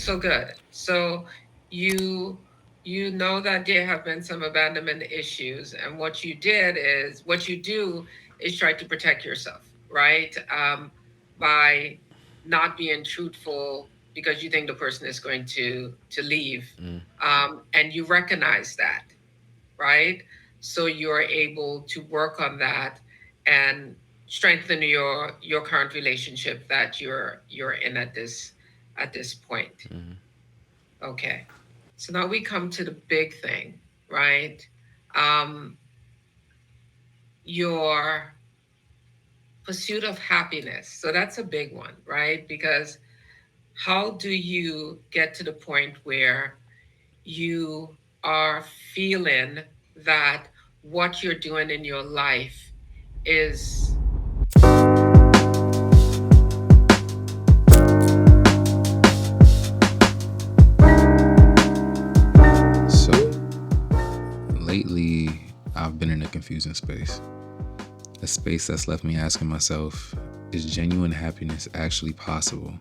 So good. So you you know that there have been some abandonment issues, and what you do is try to protect yourself, right? By not being truthful because you think the person is going to leave, and you recognize that, right? So you're able to work on that and strengthen your current relationship that you're in at this point. Okay. So now we come to the big thing, right? Um, your pursuit of happiness. So that's a big one, right? Because how do you get to the point where you are feeling that what you're doing in your life is So, lately, I've been in a confusing space. A space that's left me asking myself, is genuine happiness actually possible?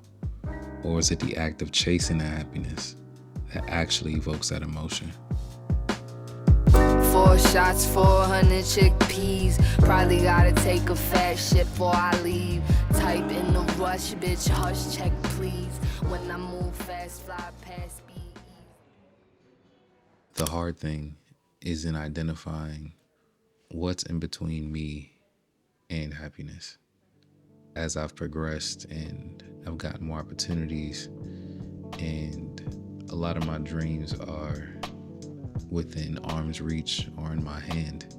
Or is it the act of chasing that happiness that actually evokes that emotion? Four shots, 400 chickpeas. Probably gotta take a fat shit before I leave. Type in the rush, bitch, hush, check please. When I move fast, fly past speed. The hard thing is in identifying what's in between me and happiness. As I've progressed and I've gotten more opportunities, and a lot of my dreams are within arm's reach or in my hand,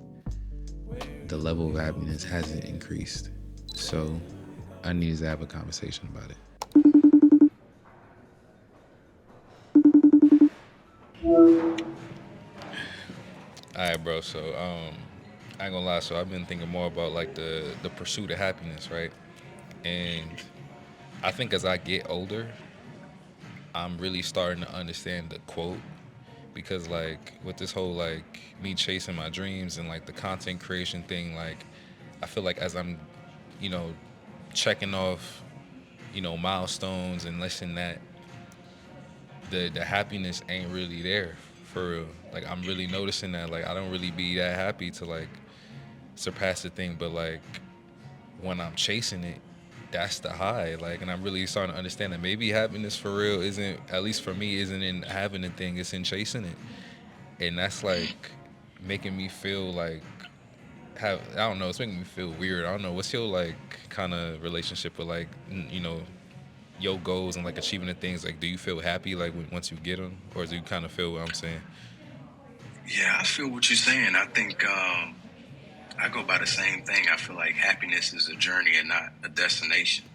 the level of happiness hasn't increased. So I needed to have a conversation about it. All right, bro. So, I ain't gonna lie. So, I've been thinking more about like the pursuit of happiness, right? And I think as I get older, I'm really starting to understand the quote because like with this whole like me chasing my dreams and like the content creation thing, like I feel like as I'm, you know, checking off, milestones and listen that the happiness ain't really there for real. Like I'm really noticing that like I don't really be that happy to like surpass the thing, but like when I'm chasing it, that's the high. Like, and I'm really starting to understand that maybe happiness for real isn't, at least for me, isn't in having the thing, it's in chasing it. And that's like making me feel like I don't know, it's making me feel weird. I don't know. What's your like kind of relationship with like your goals and like achieving the things? Like, do you feel happy like once you get them, or do you kind of feel what I'm saying? Yeah, I feel what you're saying. I think I go by the same thing. I feel like happiness is a journey and not a destination.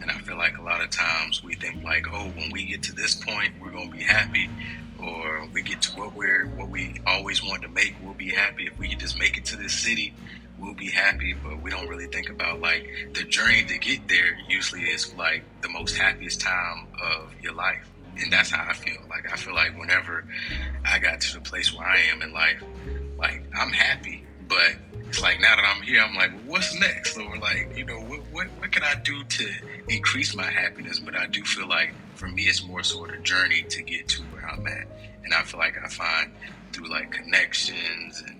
And I feel like a lot of times we think like, oh, when we get to this point, we're gonna be happy, or we get to what we always want to make, we'll be happy. If we can just make it to this city, we'll be happy. But we don't really think about like the journey to get there. Usually is like the most happiest time of your life, and that's how I feel. Like I feel like whenever I got to the place where I am in life, like I'm happy, but it's like now that I'm here, I'm like, well, what's next? Or like, what can I do to increase my happiness? But I do feel like for me, it's more sort of journey to get to where I'm at, and I feel like I find through like connections and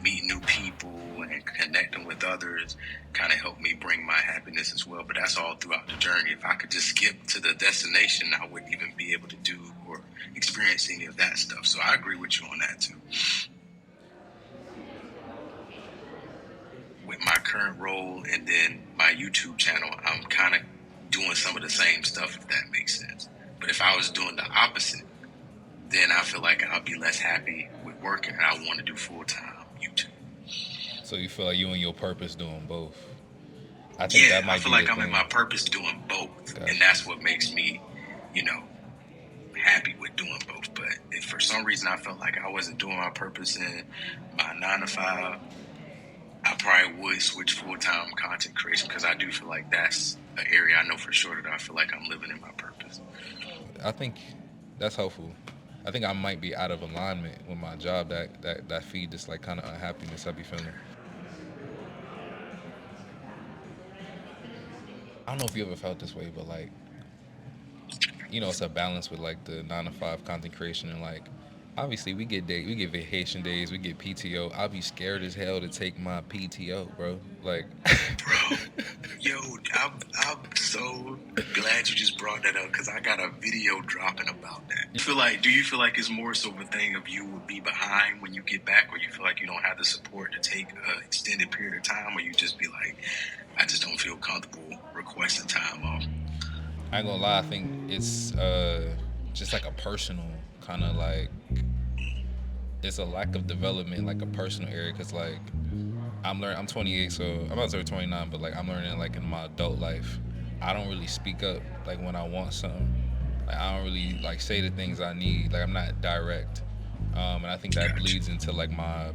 meeting new people and connecting with others kind of help me bring my happiness as well. But that's all throughout the journey. If I could just skip to the destination, I wouldn't even be able to do or experience any of that stuff. So I agree with you on that too. With my current role and then my YouTube channel, I'm kind of doing some of the same stuff, if that makes sense. But if I was doing the opposite, then I feel like I'll be less happy with working and I want to do full time YouTube. So you feel like you and your purpose doing both. I think Yeah, that I might feel be the like I'm in thing. my purpose doing both. And Gotcha. that's what makes me, you know, happy with doing both. But if for some reason I felt like I wasn't doing my purpose in my 9 to 5, I probably would switch full time content creation because I do feel like that's an area I know for sure that I feel like I'm living in my purpose. I think that's helpful. I think I might be out of alignment with my job that feed this like kind of unhappiness I be feeling. I don't know if you ever felt this way, but like it's a balance with like the 9 to 5 content creation and like obviously we get vacation days, we get PTO. I'll be scared as hell to take my PTO, bro. Like, Bro, yo, I'm so glad you just brought that up because I got a video dropping about that. Do you feel like it's more so of a thing of you would be behind when you get back, or you feel like you don't have the support to take an extended period of time, or you just be like, I just don't feel comfortable requesting time off? I ain't gonna lie, I think it's just like a personal kind of like it's a lack of development, like a personal area, because like I'm 28, so I'm about to turn 29, but like I'm learning like in my adult life, I don't really speak up like when I want something. Like I don't really like say the things I need. Like I'm not direct, and I think that bleeds into like my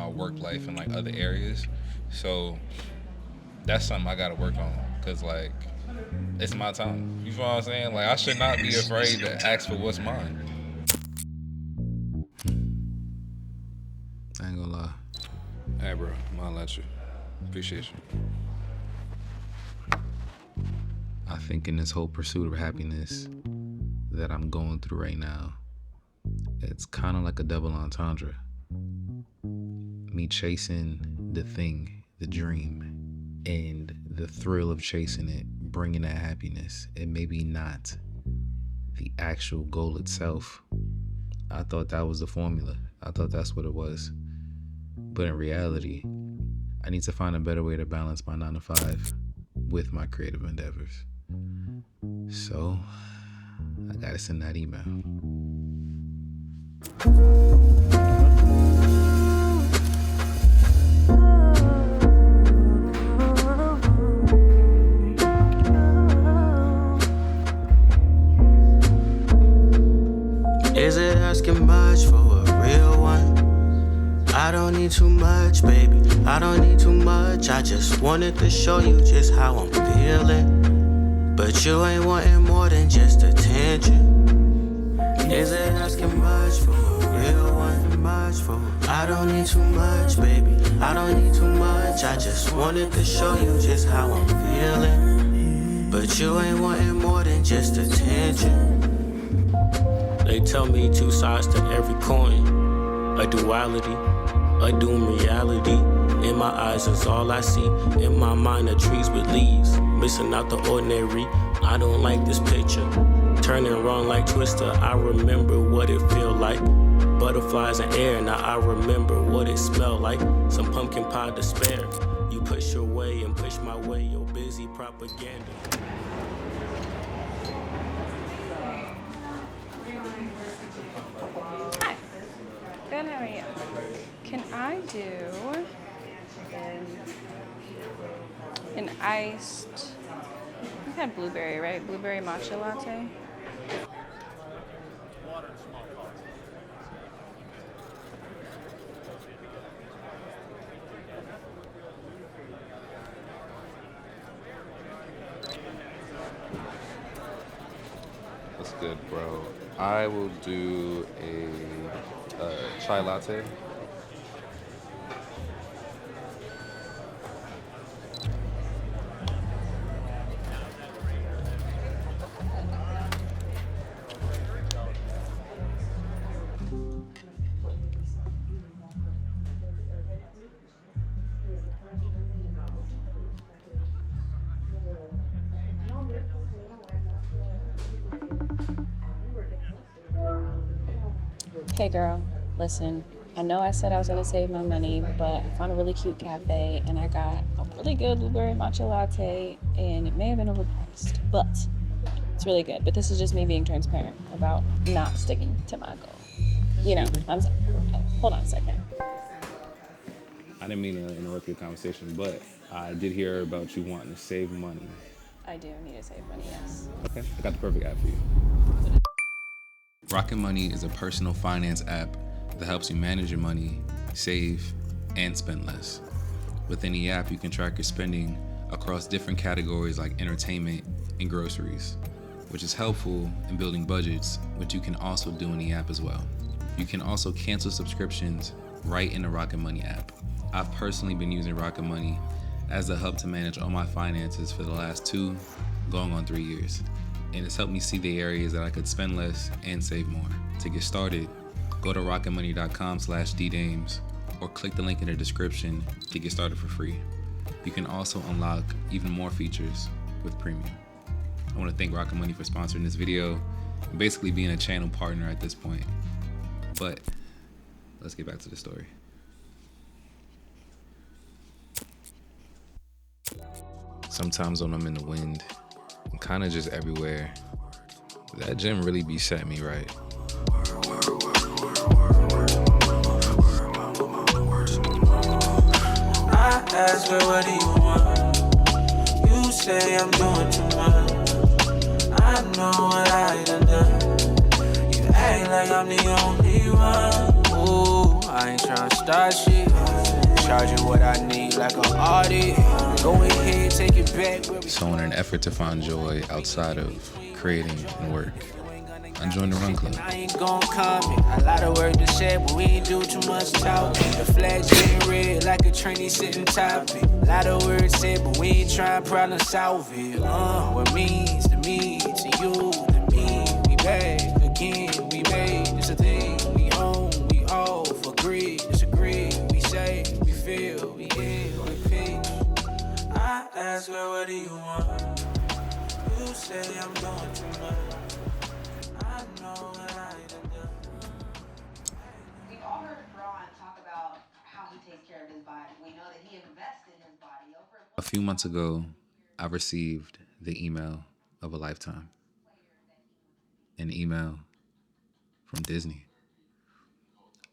work life and like other areas. So that's something I gotta work on, cause like it's my time. You feel what I'm saying? Like I should not be afraid to ask for what's mine. I ain't gonna lie. Hey, bro, I'm gonna let you. Appreciate you. I think in this whole pursuit of happiness that I'm going through right now, it's kind of like a double entendre. Me chasing the thing, the dream, and the thrill of chasing it, bringing that happiness, and maybe not the actual goal itself. I thought that was the formula. I thought that's what it was. But in reality, I need to find a better way to balance my 9 to 5 with my creative endeavors. So, I gotta send that email. Is it asking much for a real one? I don't need too much, baby. I don't need too much. I just wanted to show you just how I'm feeling. But you ain't wanting more than just attention. Is it asking much for a real one? I don't need too much, baby. I don't need too much. I just wanted to show you just how I'm feeling. But you ain't wanting more than just attention. They tell me two sides to every coin, a duality, a doom reality. In my eyes is all I see, in my mind are trees with leaves, missing out the ordinary. I don't like this picture, turning wrong like Twister. I remember what it feel like, butterflies in air. Now I remember what it smell like, some pumpkin pie despair. You push your way and push my way, your busy propaganda. Good, how are you? Can I do an iced, you've had blueberry, right? Blueberry matcha latte? That's good, bro. I will do a chai latte. Hey girl, listen, I know I said I was gonna save my money, but I found a really cute cafe and I got a really good blueberry matcha latte and it may have been overpriced, but it's really good. But this is just me being transparent about not sticking to my goal. You know, hold on a second. I didn't mean to interrupt your conversation, but I did hear about you wanting to save money. I do need to save money, yes. Okay, I got the perfect app for you. Rocket Money is a personal finance app that helps you manage your money, save, and spend less. Within the app, you can track your spending across different categories like entertainment and groceries, which is helpful in building budgets, which you can also do in the app as well. You can also cancel subscriptions right in the Rocket Money app. I've personally been using Rocket Money as a hub to manage all my finances for the last 2, going on 3 years. and it's helped me see the areas that I could spend less and save more. To get started, go to rocketmoney.com/ddames or click the link in the description to get started for free. You can also unlock even more features with premium. I want to thank Rocket Money for sponsoring this video and basically being a channel partner at this point. But let's get back to the story. Sometimes when I'm in the wind, I'm kind of just everywhere. That gym really be setting me right. I ask her, what do you want? You say I'm doing too much. I know what I done done. You act like I'm the only one. Ooh, I ain't tryna start shit. Charge you what I need like an audit. Go ahead, take it back. So in an effort to find joy outside of creating and work, I joined the Run Club. I ain't gon' comment. A lot of work to say, but we ain't do too much talking. The flag's getting red like a trainee sitting topic. A lot of words said, but we ain't trying problem solve it. What means to me, to you, to me. We back again, we made this a thing. We own, we all for greed, disagree. We say, we feel, we in, we peace. I ask her, what do you want? You say I'm doing too much. We've all heard Braun talk about how he takes care of his body. We know that he invests in his body. A few months ago, I received the email of a lifetime. An email from Disney.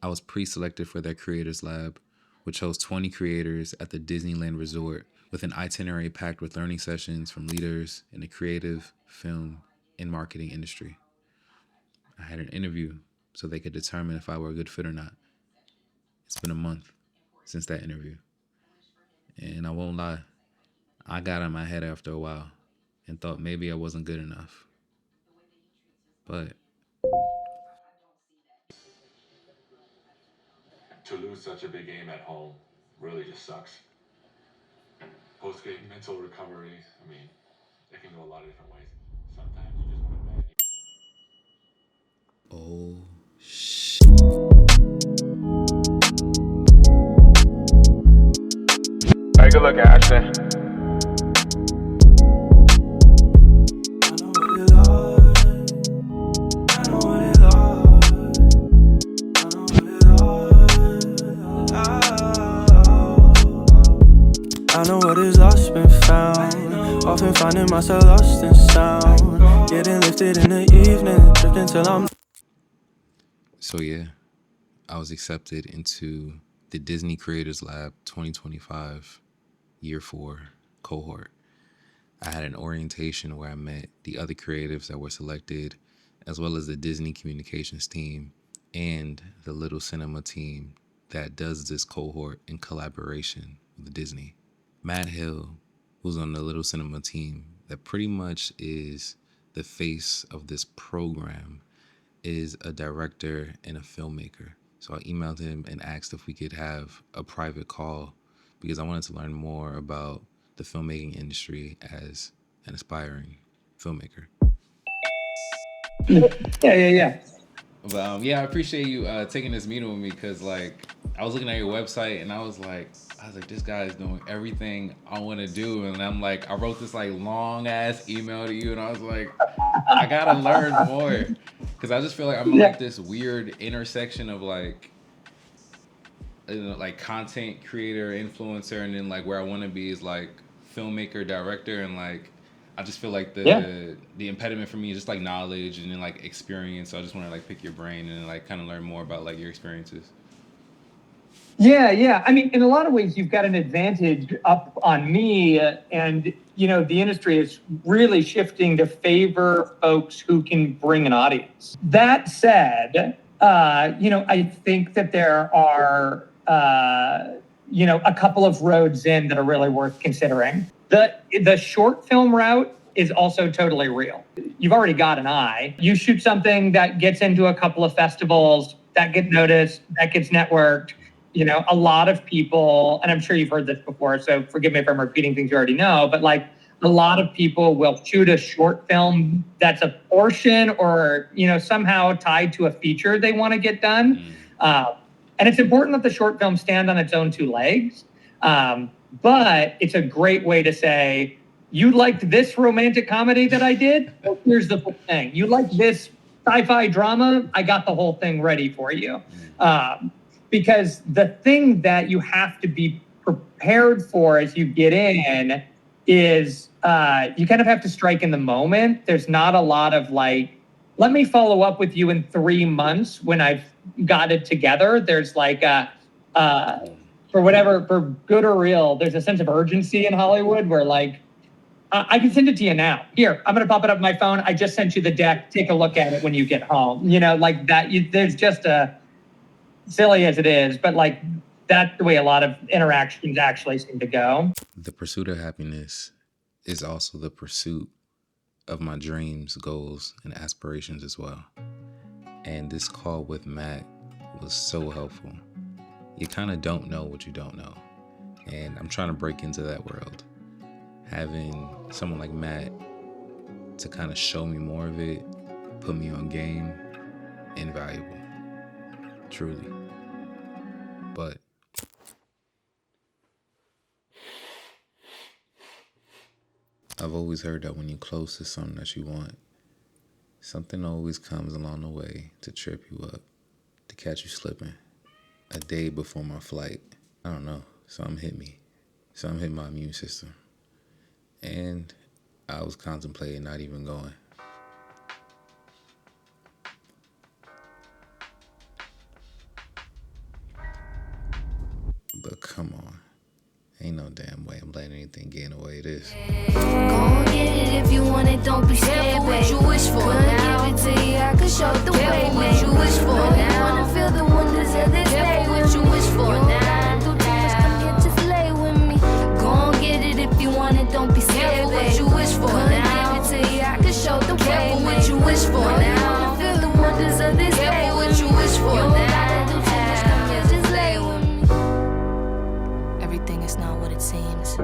I was pre-selected for their Creators Lab, which hosts 20 creators at the Disneyland Resort with an itinerary packed with learning sessions from leaders in the creative, film, and marketing industry. I had an interview so they could determine if I were a good fit or not. It's been a month since that interview. And I won't lie, I got in my head after a while and thought maybe I wasn't good enough. But to lose such a big game at home really just sucks. Post-game mental recovery, I mean, it can go a lot of different ways. Sometimes you just want to oh shit. Hey, good look, Ashton. I know what is lost been found. Often finding myself lost in sound. Getting lifted in the evening, drifting till I'm. So yeah, I was accepted into the Disney Creators Lab 2025 Year 4 cohort. I had an orientation where I met the other creatives that were selected, as well as the Disney communications team and the Little Cinema team that does this cohort in collaboration with Disney. Matt Hill, who's on the Little Cinema team, that pretty much is the face of this program, is a director and a filmmaker. So I emailed him and asked if we could have a private call because I wanted to learn more about the filmmaking industry as an aspiring filmmaker. Yeah. But yeah, I appreciate you taking this meeting with me because like I was looking at your website and I was like, this guy is doing everything I want to do. And I'm like, I wrote this like long ass email to you and I was like, I gotta learn more because I just feel like I'm in like this weird intersection of like, you know, like content creator, influencer, and then like where I want to be is like filmmaker, director, and like I just feel like the impediment for me is just like knowledge and then like experience. So I just want to like pick your brain and like kind of learn more about like your experiences. Yeah. I mean, in a lot of ways, you've got an advantage up on me, and you know, the industry is really shifting to favor folks who can bring an audience. That said, you know, I think that there are, you know, a couple of roads in that are really worth considering. The short film route is also totally real. You've already got an eye. You shoot something that gets into a couple of festivals, that gets noticed, that gets networked. You know, a lot of people, and I'm sure you've heard this before, so forgive me if I'm repeating things you already know, but like a lot of people will shoot a short film that's a portion or, somehow tied to a feature they want to get done. And it's important that the short film stand on its own two legs. But it's a great way to say, you liked this romantic comedy that I did? Well, here's the whole thing. You like this sci-fi drama? I got the whole thing ready for you. Because the thing that you have to be prepared for as you get in is you kind of have to strike in the moment. There's not a lot of like, let me follow up with you in 3 months when I've got it together. There's like for good or real, there's a sense of urgency in Hollywood where like, I can send it to you now. Here, I'm going to pop it up on my phone. I just sent you the deck. Take a look at it when you get home. Like that. There's just silly as it is, but like that's the way a lot of interactions actually seem to go. The pursuit of happiness is also the pursuit of my dreams, goals, and aspirations as well. And this call with Matt was so helpful. You kind of don't know what you don't know. And I'm trying to break into that world. Having someone like Matt to kind of show me more of it, put me on game, invaluable. Truly. But I've always heard that when you're close to something that you want, something always comes along the way to trip you up, to catch you slipping. A day before my flight, I don't know, something hit me. Something hit my immune system. And I was contemplating not even going. But come on. Ain't no damn way I'm letting anything get in the way of this. Gon' get it if you want it, don't be scared. What you wish for now? Give it to you, I can show the way. What you wish for now? Wanna feel the wonders of this day. What you wish for now? Do too much, come here, just lay with me. Gon' get it if you want it, don't be scared. What you wish for now? Give it to you, I can show the way. What you wish for now? Wanna feel the wonders of this day. What you wish for now? Do too much, come here, just lay with me. Everything is not what it seems.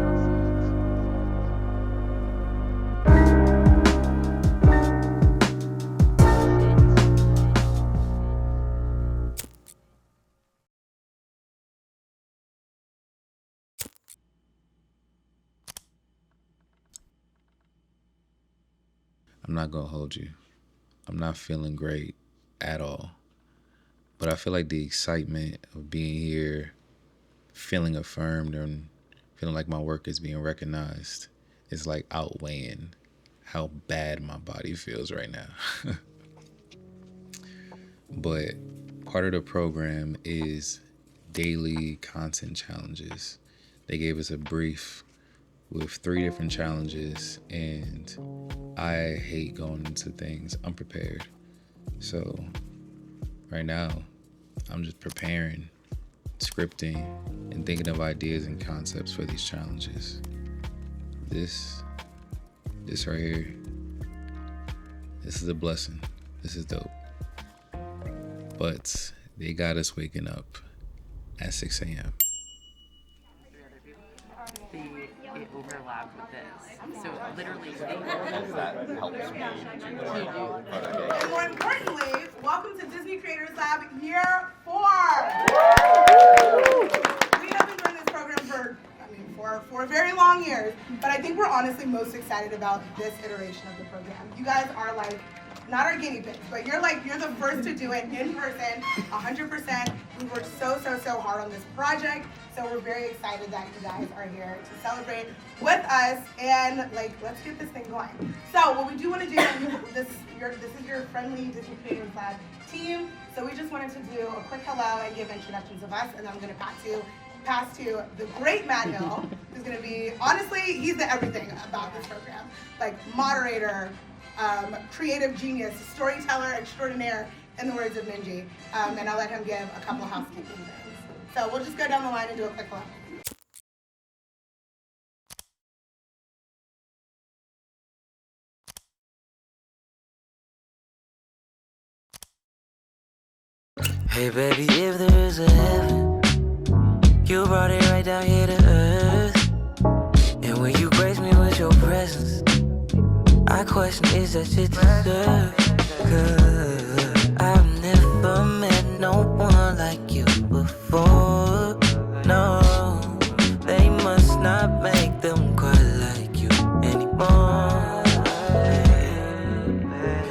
I'm not gonna hold you. I'm not feeling great at all. But I feel like the excitement of being here, feeling affirmed and feeling like my work is being recognized is like outweighing how bad my body feels right now. But part of the program is daily content challenges. They gave us a brief with 3 different challenges, and I hate going into things unprepared. So right now, I'm just preparing, scripting, and thinking of ideas and concepts for these challenges. This right here, this is a blessing. This is dope. But they got us waking up at 6 a.m. It overlapped with this. So literally, that helps me. And more importantly, welcome to Disney Creators Lab Year 4. We have been doing this program for very long years, but I think we're honestly most excited about this iteration of the program. You guys are like, not our guinea pigs, but you're the first to do it in person, 100%. We worked so hard on this project, so we're very excited that you guys are here to celebrate with us, and let's get this thing going. So what we do want to do, this is your friendly Disney Creators Lab team, so we just wanted to do a quick hello and give introductions of us, and then I'm going to pass to the great Matt Hill, who's going to be, honestly, he's the everything about this program, like moderator, creative genius, storyteller extraordinaire, in the words of Minji, and I'll let him give a couple of housekeeping things. So we'll just go down the line and do a quick hello. Hey baby, if there is a heaven, you brought it right down here to earth. And when you grace me with your presence, My question is that you deserve. 'Cause I've never met no one like you before. No, they must not make them quite like you anymore.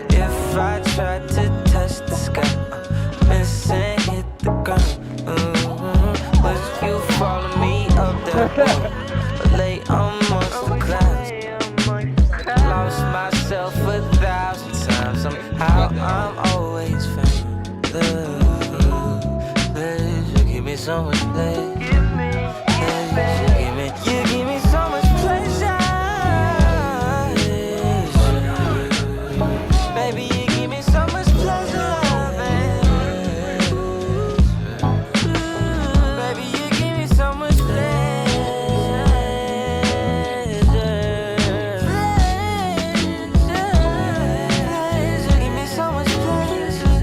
If I tried to touch the sky, miss and hit the ground. But you follow me up that road, lay amongst the clouds. Lost myself 1,000 times. Somehow I'm always found love. Pleasure, give me so much pleasure. You give me so much pleasure. Baby, you give me so much pleasure. Baby, you give me so much pleasure. Pleasure, give me so much pleasure.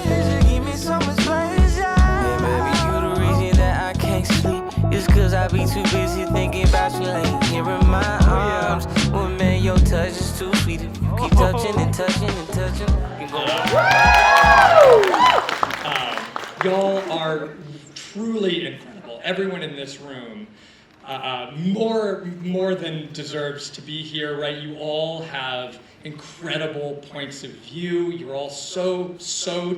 Pleasure, give me so much pleasure. Yeah, baby, you the reason that I can't sleep. It's 'cause I be too busy thinking about you laying here in my arms. Well, man, your touch is too sweet. If you keep touching and touching and touching, you go. Y'all are truly incredible. Everyone in this room more than deserves to be here, right? You all have incredible points of view. You're all so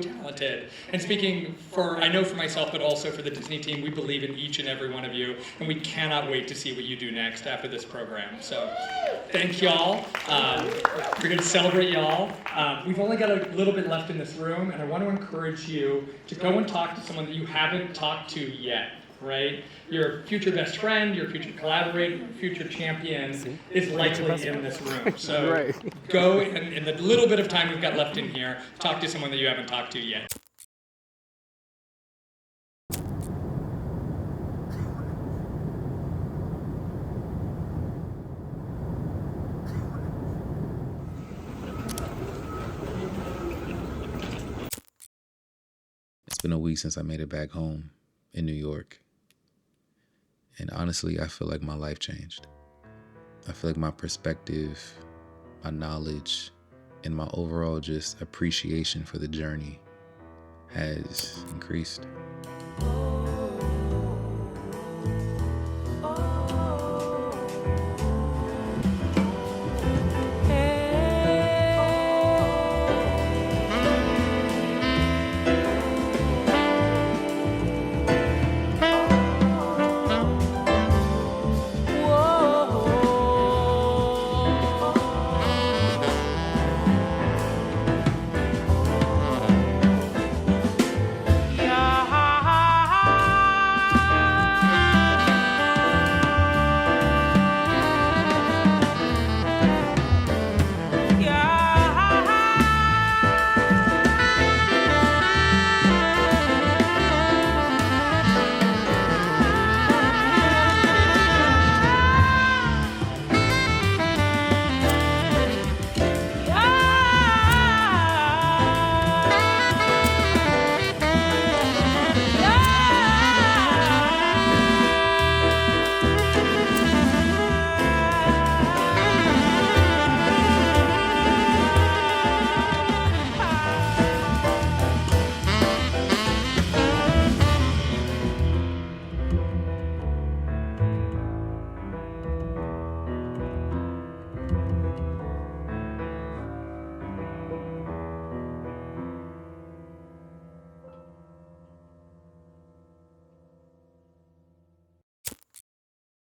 talented. And speaking I know for myself, but also for the Disney team, we believe in each and every one of you, and we cannot wait to see what you do next after this program. So thank y'all. We're gonna celebrate y'all. We've only got a little bit left in this room, and I want to encourage you to go and talk to someone that you haven't talked to yet. Right? Your future best friend, your future collaborator, your future champion is likely in this room. So go, and in the little bit of time we've got left in here, talk to someone that you haven't talked to yet. It's been a week since I made it back home in New York. And honestly, I feel like my life changed. I feel like my perspective, my knowledge, and my overall just appreciation for the journey has increased.